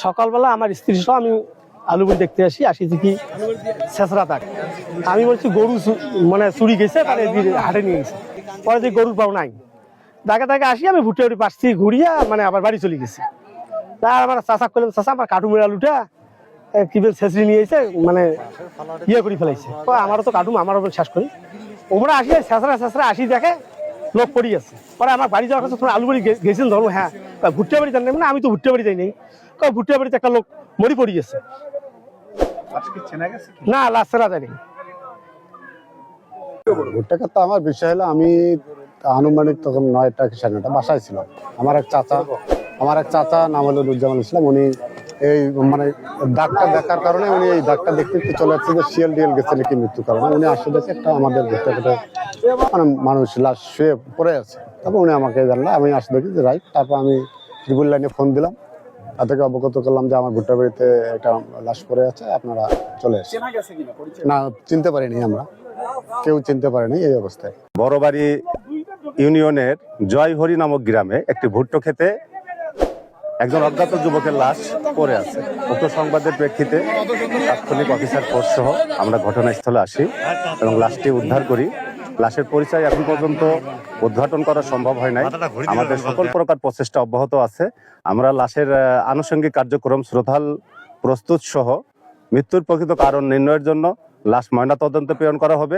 সকালবেলা আমার স্ত্রী সহ আমি আলুবুড়ি দেখতে আসি দেখি ছেঁচড়া তাক। আমি বলছি গরু মানে চুরি গেছে, তাহলে হাটে নিয়ে গেছে। পরে যে গরুর পাও নাই, তাকে আসি আমি ভুট্টে পাশছি ঘুরিয়া মানে আবার বাড়ি চলে গেছি। তার আমার চাষা করলাম, চাষা আমার কাটুমের আলুটা কি বলে ছেঁচড়ি নিয়ে এসে মানে ইয়ে করে ফেলাইছে। আমারও তো কাটুম, আমারও শেষ করি। ওমরা আসি ছেঁচড়া আসি দেখে লোক পড়ি আছে। পরে আমার বাড়ি যাওয়ার কাছে তোমার আলুবাড়ি গেছেন ধরো, হ্যাঁ ভুট্টে বাড়ি জানেন না, আমি তো ভুট্টে বাড়ি যাই নাই। ভুট্টে বাড়িতে একটা লোক মরি পড়ি গেছে। না লাশ চেনা যায়নি। ভুট্টা ক্ষেত্রে আমার বিষয় হলো, আমি আনুমানিক তখন 9টা কি 9:30 বাসায় ছিল। আমার এক চাচা নাম হলো নুরুজ্জামান ইসলাম। উনি এই মানে দাগটা দেখার কারণে উনি এই দাগটা দেখতে চলে যাচ্ছে যে শিয়াল ডিয়াল গেছে নাকি মৃত্যু কারণে। উনি আসলে দেখে একটা আমাদের ভুট্টা ক্ষেত্রে মানে মানুষ লাশ শুয়ে পড়ে আছে। তারপর উনি আমাকে জানলো, আমি আসে দেখি যে রাইট। তারপর আমি ট্রিপল লাইনে ফোন দিলাম, তাদেরকে অবগত করলাম যে আমার ভুট্টা বাড়িতে একটা লাশ পড়ে আছে, আপনারা চলে আসেন। না, চিনতে পারিনি, আমরা কেউ চিনতে পারেনি এই অবস্থায়। বড়বাড়ি ইউনিয়নের জয়হরি নামক গ্রামে একটি ভুট্টো খেতে একজন অজ্ঞাত যুবকের লাশ পড়ে আছে। উক্ত সংবাদের প্রেক্ষিতে তাৎক্ষণিক অফিসার ফোর্স সহ আমরা ঘটনাস্থলে আসি এবং লাশটি উদ্ধার করি। লাশের পরিচয় এখন পর্যন্ত উদ্ঘাটন করা সম্ভব হয় নাই। আমাদের সকল প্রকার প্রচেষ্টা অব্যাহত আছে। আমরা লাশের আনুষঙ্গিক কার্যক্রম শ্রদ্ধাল প্রস্তুত সহ মৃত্যুর প্রকৃত কারণ নির্ণয়ের জন্য লাশ ময়নাতদন্তে প্রেরণ করা হবে।